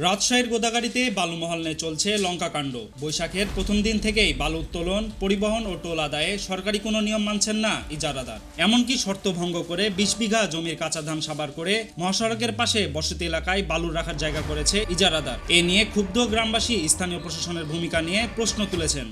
রাজশাহীর গোদাগাড়িতে বালুমহল নিয়ে চলছে লঙ্কাকাণ্ড। বৈশাখের প্রথম দিন থেকেই বালু উত্তোলন, পরিবহন ও টোল আদায়ে সরকারি কোনো নিয়ম মানছেন না ইজারাদার। এমনকি শর্ত ভঙ্গ করে ২০ বিঘা জমির কাঁচা ধান সাবার করে মহাসড়কের পাশে বসতি এলাকায় বালু রাখার জায়গা করেছে ইজারাদার। এ নিয়ে ক্ষুব্ধ গ্রামবাসী স্থানীয় প্রশাসনের ভূমিকা নিয়ে প্রশ্ন তুলেছেন।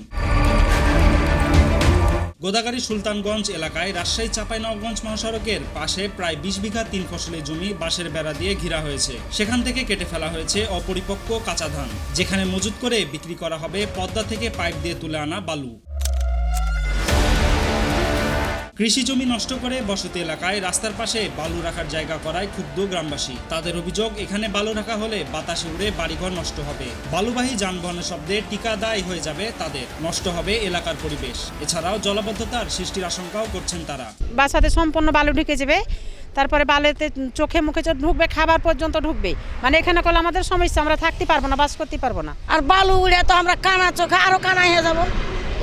গোদাগাড়ি সুলতানগঞ্জ এলাকায় রাজশাহী চাঁপাইনবাবগঞ্জ মহাসড়কের পাশে প্রায় ২০ বিঘা ৩ ফসলি জমি বাঁশের বেড়া দিয়ে ঘেরা হয়েছে। সেখান থেকে কেটে ফেলা হয়েছে অপরিপক্ক কাঁচা ধান, যেখানে মজুত করে বিক্রি করা হবে পদ্মা থেকে পাইপ দিয়ে তুলে আনা বালু। কৃষি জমি নষ্ট করে বসতি এলাকায় রাস্তার পাশে বালু রাখার জায়গা করায় ক্ষুব্ধ গ্রামবাসী। তাদের অভিযোগ, এখানে বালু রাখা হলে বাতাসে উড়ে বাড়িঘর নষ্ট হবে, বালুবাহী যানবাহনের শব্দে টিকাদায় হয়ে যাবে তাদের, নষ্ট হবে এলাকার পরিবেশ। এছাড়াও জলাবদ্ধতার সৃষ্টির আশঙ্কাও করছেন তারা। বাসাতে সম্পূর্ণ বালু ঢুকে যাবে, তারপরে বালুতে চোখে মুখে ঢুকবে, খাবার পর্যন্ত ঢুকবে। মানে এখানে করলে আমাদের সমস্যা, আমরা থাকতে পারবো না, বাস করতে পারবো না। আর বালু উড়ে তো আমরা কানা চোখে আরো কানা হয়ে যাবো,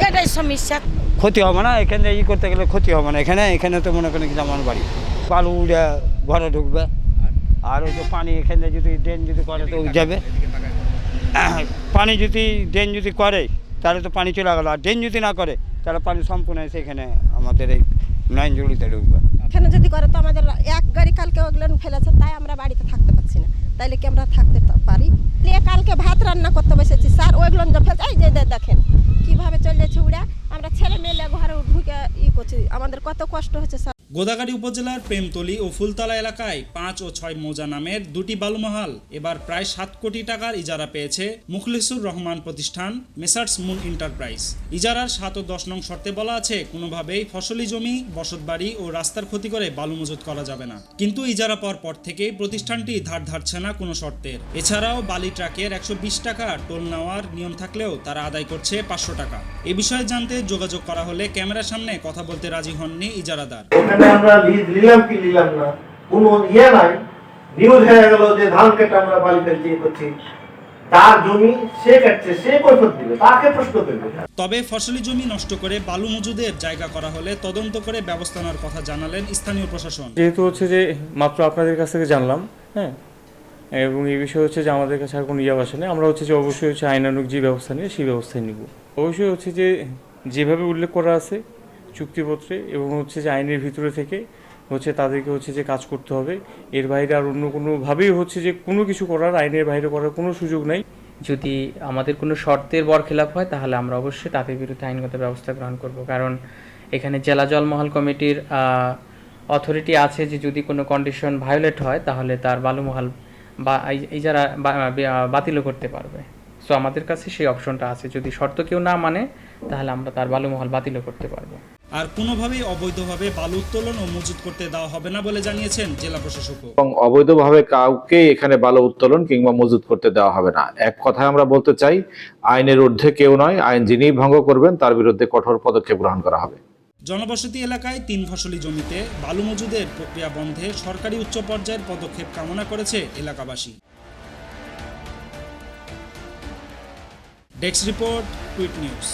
এটাই সমস্যা। ক্ষতি হবে না, এখানে ই করতে গেলে ক্ষতি হবে না। এখানে তো মনে করেন আমার বাড়ি, বালু উড়ে ঘরে ঢুকবে। আর ওই তো পানি এখানে যদি ড্রেন যদি করে তো যাবে, পানি যদি ড্রেন যদি করে তাহলে তো পানি চলে গেল। আর ড্রেন যদি না করে তাহলে পানি সম্পূর্ণ এসে এখানে আমাদের এই নয়নজুড়িতে ঢুকবে। এখানে যদি করে তো আমাদের এক গাড়ি কালকে ওগুলো ফেলেছে, তাই আমরা বাড়িতে থাকতে পারছি না। তাইলে কি আমরা থাকতে পারি? কালকে ভাত রান্না করতে বসেছি স্যার, ওইগুলো ফেলছে, এই যে দেখেন কিভাবে চলে যাচ্ছে উড়া। আমরা ছেলে মেয়ে ঘরে ঢুকে করছি, আমাদের কত কষ্ট হচ্ছে স্যার। গোদাগাড়ি উপজেলার প্রেমতলী ও ফুলতলা এলাকায় ৫ ও ৬ মৌজা নামের দুটি বালুমহাল এবার প্রায় ৭ কোটি টাকার ইজারা পেয়েছে মুখলিসুর রহমান প্রতিষ্ঠান মেসার্স মুন এন্টারপ্রাইজ। ইজারার ৭ ও ১০ নং শর্তে বলা আছে, কোনোভাবেই ফসলি জমি, বসতবাড়ি ও রাস্তার ক্ষতি করে বালু মজুত করা যাবে না। কিন্তু ইজারা পাওয়ার পর থেকেই প্রতিষ্ঠানটি ধার ধারছে না কোনো শর্তের। এছাড়াও বালি ট্রাকের ১২০ টাকা টোল নেওয়ার নিয়ম থাকলেও তারা আদায় করছে ৫০০ টাকা। এ বিষয়ে জানতে যোগাযোগ করা হলে ক্যামেরার সামনে কথা বলতে রাজি হননি ইজারাদার। আমরা লিজ নিলাম কি নিলাম না কোনো নাই, নিউজ হয়ে গেল যে ধান কেটে আমরা বালি ফেলছি করছি, তার জমি সে কাটছে, সে কৈফিয়ত দিবে, তাকে প্রশ্ন করবে। তবে ফসলি জমি নষ্ট করে বালু মজুদের জায়গা করা হলে তদন্ত করে ব্যবস্থা নেওয়ার কথা জানালেন স্থানীয় প্রশাসন। যেহেতু হচ্ছে যে মাত্র আপনাদের কাছ থেকে জানলাম, হ্যাঁ, এবং এই বিষয় হচ্ছে যে আমাদের কাছে আর কোনো আসে নেই। আমরা হচ্ছে যে অবশ্যই হচ্ছে আইনানুগ যে ব্যবস্থা নিয়ে সেই ব্যবস্থায় নিব। অবশ্যই হচ্ছে যে যেভাবে উল্লেখ করা আছে চুক্তিপত্রে এবং হচ্ছে যে আইনের ভিতরে থেকে হচ্ছে তাদেরকে হচ্ছে যে কাজ করতে হবে। এর বাইরে আর অন্য কোনোভাবেই হচ্ছে যে কোনো কিছু করার, আইনের বাইরে করার কোনো সুযোগ নাই। যদি আমাদের কোনো শর্তের বরখেলাপ হয় তাহলে আমরা অবশ্যই তাদের বিরুদ্ধে আইনগত ব্যবস্থা গ্রহণ করব। কারণ এখানে জেলা জলমহল কমিটির অথরিটি আছে যে যদি কোনো কন্ডিশন ভায়োলেট হয় তাহলে তার বালুমহাল বা ইজারা বাতিলও করতে পারবে। সো আমাদের কাছে সেই অপশনটা আছে, যদি শর্ত কেউ না মানে তাহলে আমরা তার বালুমহাল বাতিলও করতে পারবো। আর কোনোভাবেই অবৈধভাবে বালু উত্তোলন ও মজুত করতে দেওয়া হবে না বলে জানিয়েছেন জেলা প্রশাসক। এবং অবৈধভাবে কাউকে এখানে বালু উত্তোলন কিংবা মজুত করতে দেওয়া হবে না। এক কথায় আমরা বলতে চাই, আইনের ঊর্ধ্বে কেউ নয়, আইন যিনিই ভঙ্গ করবেন তার বিরুদ্ধে কঠোর পদক্ষেপ গ্রহণ করা হবে। জনবসতি এলাকায় ৩ ফসলি জমিতে বালু মজুদের প্রক্রিয়া বন্ধে সরকারি উচ্চ পর্যায়ের পদক্ষেপ কামনা করেছে এলাকাবাসী। Desk report, tweet news.